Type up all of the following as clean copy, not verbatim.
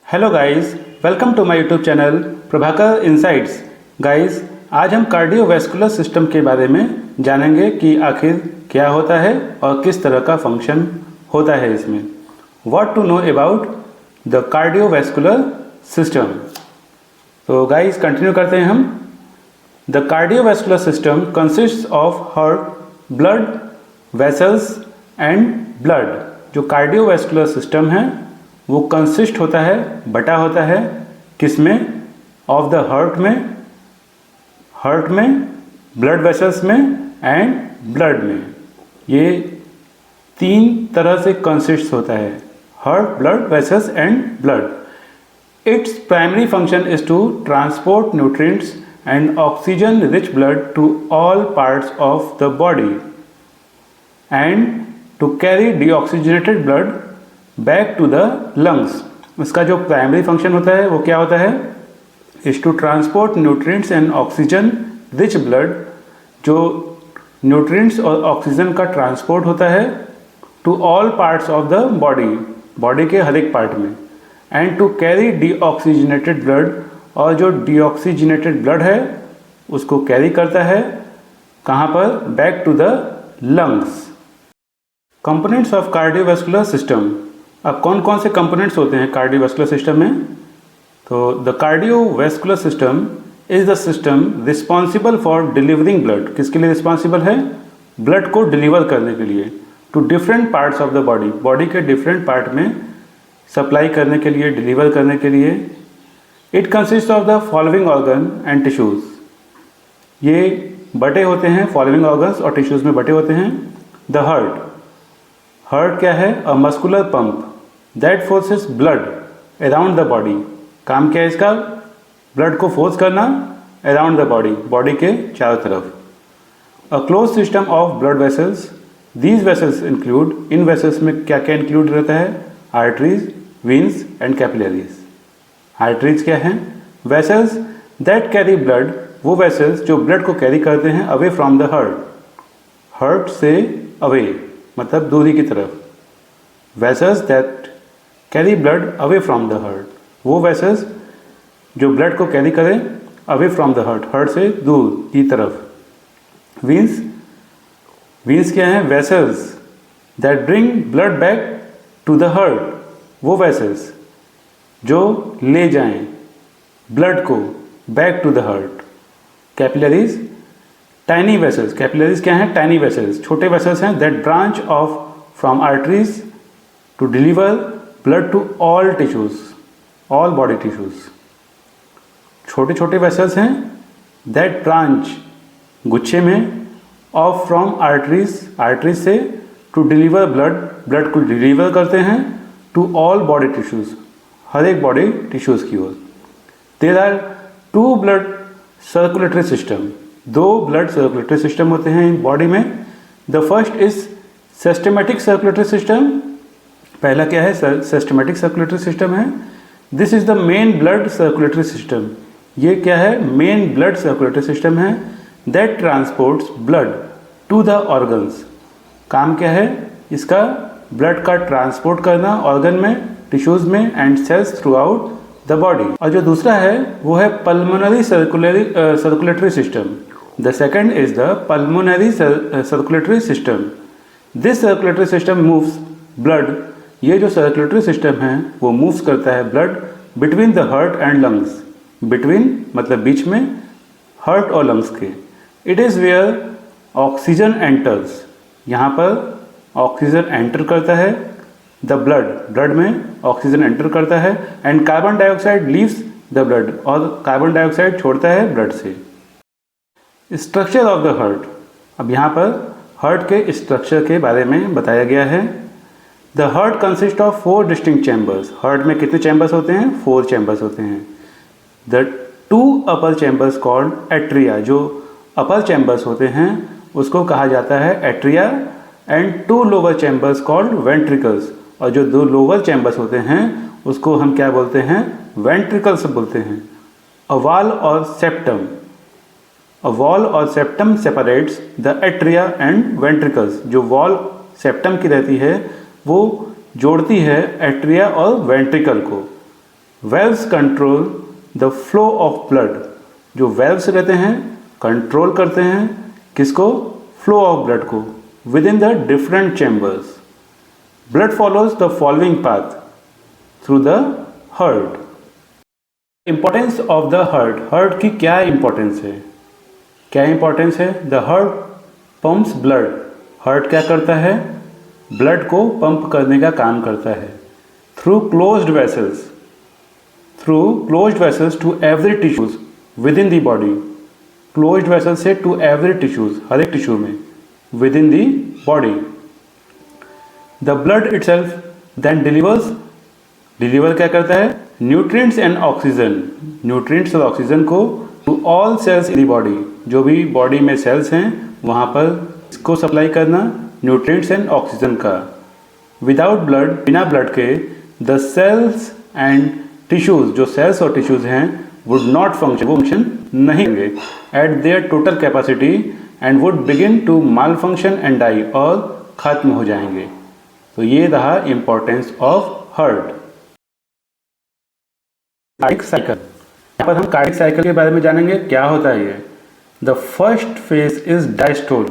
Hello guys, welcome to my YouTube channel Prabhakar insights. Guys, आज हम cardiovascular system के बारे में जानेंगे कि आखिर क्या होता है और किस तरह का फंक्शन होता है इसमें। What to know about the cardiovascular system. तो गाइस कंटिन्यू करते हैं हम। The cardiovascular system consists of heart, blood vessels and blood. जो कार्डियोवैस्कुलर सिस्टम है वो कंसिस्ट होता है, बटा होता है किसमें? ऑफ द हार्ट में, ब्लड वेसल्स में एंड ब्लड में। ये तीन तरह से कंसिस्ट होता है, heart, blood vessels and blood. Its primary function is to transport nutrients and oxygen rich blood to all parts of the body and to carry deoxygenated blood back to the lungs. इसका जो primary function होता है वो क्या होता है? Is to transport nutrients and oxygen rich blood. जो nutrients और ऑक्सीजन का ट्रांसपोर्ट होता है to all parts of the body के हर एक पार्ट में, and to carry deoxygenated blood. और जो डीऑक्सीजनेटेड ब्लड है उसको कैरी करता है कहाँ पर? Back to the lungs. Components of cardiovascular system. अब कौन कौन से कंपोनेंट्स होते हैं कार्डियोवैस्कुलर सिस्टम में? तो the cardiovascular system is the system responsible for delivering blood. किसके लिए रिस्पॉन्सिबल है? ब्लड को डिलीवर करने के लिए to different parts of the body के डिफरेंट पार्ट में सप्लाई करने के लिए, डिलीवर करने के लिए। It consist of the following organ and tissues. ये बटे होते हैं, फॉलोइंग ऑर्गन्स और टिश्यूज में बटे होते हैं। द हार्ट क्या है? A muscular pump that forces blood around the body. काम क्या है इसका? ब्लड को फोर्स करना अराउंड द बॉडी के चारों तरफ। A close system of blood vessels. These vessels include, in vessels में क्या क्या इंक्लूड रहता है? Arteries, veins and capillaries. Arteries क्या हैं? Vessels that carry blood. वो वेसल्स जो ब्लड को कैरी करते हैं अवे फ्रॉम द हार्ट से अवे, मतलब दूरी की तरफ। Vessels that carry blood away from the heart. वो वेसल्स जो ब्लड को कैरी करें अवे फ्रॉम द हार्ट से दूर की तरफ। वीन्स क्या है? Vessels that bring blood back to the heart. वो वेसल्स जो ले जाएं ब्लड को back to the heart. Capillaries, tiny vessels. Capillaries क्या हैं? टाइनी वेसल्स, छोटे वेसल्स हैं that branch off from arteries to deliver blood to all tissues, all body tissues. छोटे छोटे वेसल्स हैं दैट ब्रांच, गुच्छे में, ऑफ फ्रॉम आर्टरीज से टू डिलीवर ब्लड को डिलीवर करते हैं टू ऑल बॉडी टिश्यूज, हर एक बॉडी टिश्यूज की ओर। There are two blood circulatory system. दो ब्लड सर्कुलेटरी सिस्टम होते हैं बॉडी में। The first is systematic circulatory system. पहला क्या है? सिस्टमैटिक सर्कुलेटरी सिस्टम है। This is the main blood circulatory system. ये क्या है? मेन ब्लड सर्कुलेटरी सिस्टम है that transports blood to the organs. काम क्या है इसका? ब्लड का ट्रांसपोर्ट करना ऑर्गन में, टिश्यूज में and cells throughout the body. और जो दूसरा है वो है pulmonary circulatory system. The second is the pulmonary circulatory system. This circulatory system moves blood. ये जो सर्कुलेटरी सिस्टम है वो मूव्स करता है blood between the heart and lungs. Between मतलब बीच में, हार्ट और लंग्स के। It is where oxygen enters. यहाँ पर ऑक्सीजन एंटर करता है द ब्लड में ऑक्सीजन एंटर करता है and carbon dioxide leaves the blood, और कार्बन डाइऑक्साइड छोड़ता है ब्लड से। Structure of the heart. अब यहाँ पर हार्ट के स्ट्रक्चर के बारे में बताया गया है। The heart consist of 4 distinct chambers. Heart में कितने चैम्बर्स होते हैं? 4 चैम्बर्स होते हैं। The 2 upper chambers called atria. जो अपर चैम्बर्स होते हैं उसको कहा जाता है atria, and 2 lower chambers called ventricles. और जो 2 लोअर चैम्बर्स होते हैं उसको हम क्या बोलते हैं? वेंट्रिकल्स बोलते हैं। अ वॉल और septum. A wall or septum separates the atria and ventricles। जो वॉल सेप्टम की रहती है वो जोड़ती है एट्रिया और वेंट्रिकल को। Valves control the flow of blood. जो वेल्व्स रहते हैं कंट्रोल करते हैं किसको? फ्लो ऑफ ब्लड को with in the different chambers. Blood follows the following path through the heart. Importance of the heart. Heart की क्या इंपॉर्टेंस है? क्या इंपॉर्टेंस है? The heart pumps blood. Heart क्या करता है? ब्लड को पंप करने का काम करता है through closed vessels. Through closed vessels to every tissues within the body. Closed vessel से टू एवरी टिश्यूज, हर एक टिश्यू में, within the body. The blood itself then delivers. Deliver क्या करता है? Nutrients and oxygen. न्यूट्रिएंट्स और oxygen को to all cells in the body. जो भी बॉडी में सेल्स हैं वहाँ पर इसको सप्लाई करना न्यूट्रिएंट्स एंड ऑक्सीजन का। विदाउट ब्लड, बिना ब्लड के, द सेल्स एंड टिश्यूज, जो सेल्स और टिश्यूज हैं वुड नॉट फंक्शन, वो फंक्शन नहीं होंगे at their total capacity and would begin to malfunction and die, और खत्म हो जाएंगे। तो ये रहा importance of heart. Cardiac cycle. यहाँ पर हम कार्डिक साइकिल के बारे में जानेंगे। क्या होता है ये? The first phase is diastole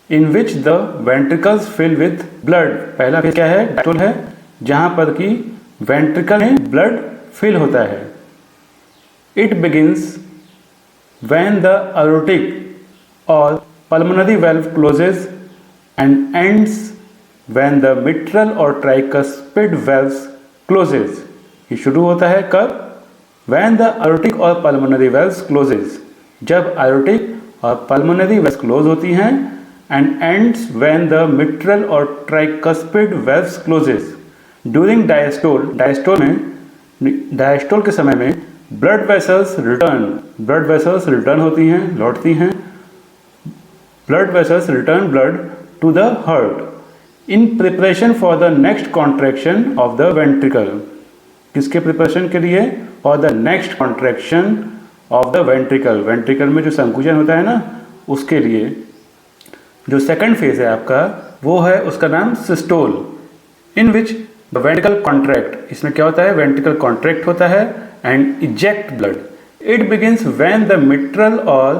in which the ventricles fill with blood. पहला फेज क्या है? डायस्टोल है, जहाँ पर कि वेंट्रिकल में ब्लड फिल होता है। It begins when the aortic or pulmonary valve closes and ends when the mitral or tricuspid valves closes। ये शुरू होता है कब? when the aortic or pulmonary valves closes, जब aortic और pulmonary valves close होती हैं, and ends when the mitral or tricuspid valves closes। during diastole, diastole के समय में ब्लड वेसल्स रिटर्न होती हैं, लौटती हैं। Blood vessels return blood to the heart in preparation for the next contraction of the ventricle. किसके preparation के लिए? और the next contraction of the ventricle. Ventricle में जो संकुचन होता है ना, उसके लिए। जो सेकंड फेज है आपका, वो है उसका नाम systole, in which the ventricle contract. इसमें क्या होता है? वेंट्रिकल कॉन्ट्रैक्ट होता है and eject blood। It begins when the mitral or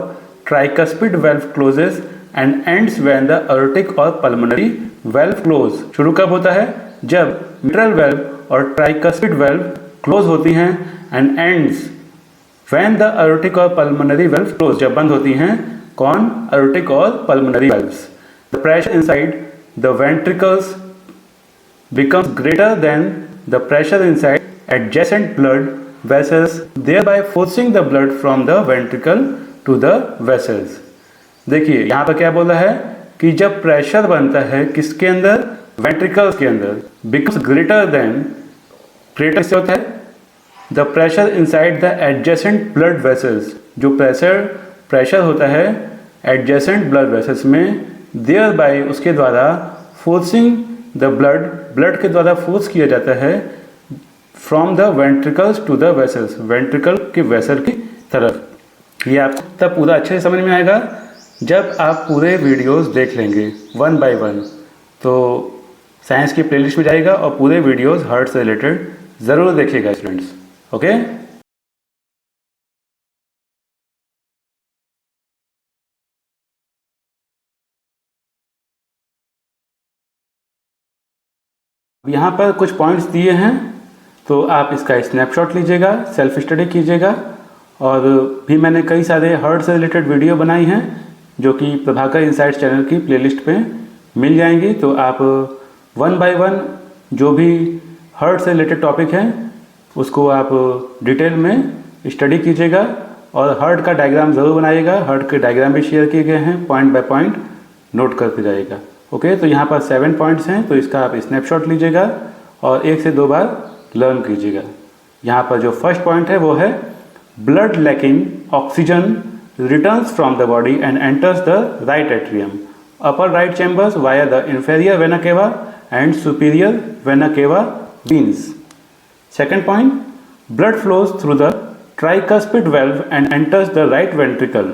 tricuspid valve closes and ends when the aortic or pulmonary valve close। शुरू कब होता है? जब mitral valve और tricuspid valve close होती हैं, and ends when the aortic और pulmonary valve close, जब बंद होती हैं। कौन? aortic और pulmonary valves। The pressure inside the ventricles becomes greater than the pressure inside adjacent blood vessels, thereby forcing the blood from the ventricle to the vessels। देखिए यहाँ पर क्या बोला है कि जब प्रेशर बनता है किसके अंदर? वेंट्रिकल्स के अंदर। becomes greater than, greater से होता है the pressure inside the adjacent blood vessels. जो प्रेशर होता है एडजेसेंट ब्लड वेसल्स में, thereby उसके द्वारा forcing the ब्लड के द्वारा फोर्स किया जाता है from the ventricles to the vessels, ventricle के वेसल की तरफ। ये आपको तब पूरा अच्छे से समझ में आएगा जब आप पूरे वीडियोस देख लेंगे वन बाय वन। तो साइंस की प्लेलिस्ट में जाएगा और पूरे वीडियोस हार्ट से रिलेटेड ज़रूर देखिएगा स्टूडेंट्स। ओके, यहाँ पर कुछ पॉइंट्स दिए हैं, तो आप इसका स्नैपशॉट लीजिएगा, सेल्फ स्टडी कीजिएगा। और भी मैंने कई सारे हार्ट से रिलेटेड वीडियो बनाई हैं जो कि प्रभाकर इनसाइट्स चैनल की प्लेलिस्ट पे मिल जाएंगी। तो आप वन बाय वन जो भी हार्ट से रिलेटेड टॉपिक हैं उसको आप डिटेल में स्टडी कीजिएगा और हार्ट का डायग्राम ज़रूर बनाइएगा। हार्ट के डायग्राम भी शेयर किए गए हैं, पॉइंट बाय पॉइंट नोट करते जाइएगा। ओके, तो यहाँ पर 7 पॉइंट्स हैं, तो इसका आप स्नैपशॉट लीजिएगा और 1 से 2 बार लर्न कीजिएगा। यहाँ पर जो फर्स्ट पॉइंट है वो है blood lacking oxygen returns from the body and enters the right atrium, upper right chambers via the inferior vena cava and superior vena cava veins। Second point, blood flows through the tricuspid valve and enters the right ventricle।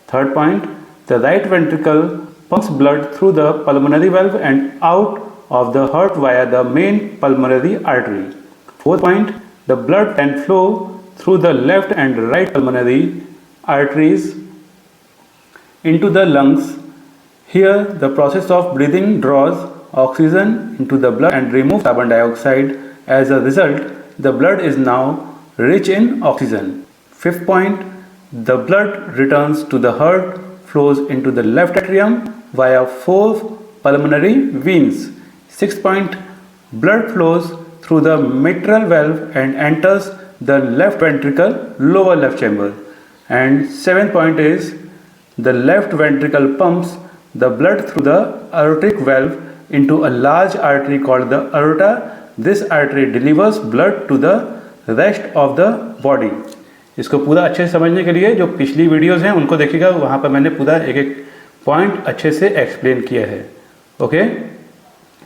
Third point, the right ventricle pumps blood through the pulmonary valve and out of the heart via the main pulmonary artery। Fourth point, The blood can flow through the left and right pulmonary arteries into the lungs. Here, the process of breathing draws oxygen into the blood and removes carbon dioxide. As a result, the blood is now rich in oxygen. Fifth point, the blood returns to the heart, flows into the left atrium via 4 pulmonary veins. Sixth point, blood flows through the mitral valve and enters the left ventricle, lower left chamber. And seventh point is, the left ventricle pumps the blood through the aortic valve into a large artery called the aorta. This artery delivers blood to the rest of the body. इसको पूरा अच्छे से समझने के लिए जो पिछली videos हैं उनको देखिएगा, वहाँ पर मैंने पूरा एक एक पॉइंट अच्छे से एक्सप्लेन किया है। ओके,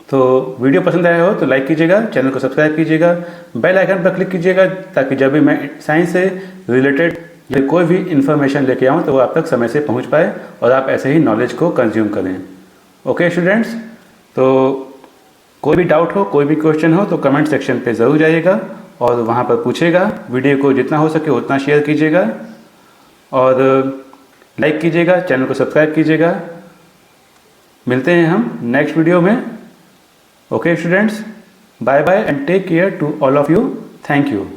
तो वीडियो पसंद आया हो तो लाइक कीजिएगा, चैनल को सब्सक्राइब कीजिएगा, बेल आइकन पर क्लिक कीजिएगा ताकि जब भी मैं साइंस से रिलेटेड या कोई भी इन्फॉर्मेशन लेके आऊँ तो वो आप तक समय से पहुँच पाए और आप ऐसे ही नॉलेज को कंज्यूम करें। ओके स्टूडेंट्स, तो कोई भी डाउट हो, कोई भी क्वेश्चन हो तो कमेंट सेक्शन पे ज़रूर जाइएगा और वहाँ पर पूछेगा। वीडियो को जितना हो सके उतना शेयर कीजिएगा और लाइक कीजिएगा, चैनल को सब्सक्राइब कीजिएगा। मिलते हैं हम नेक्स्ट वीडियो में। Okay students, bye bye and take care to all of you. Thank you.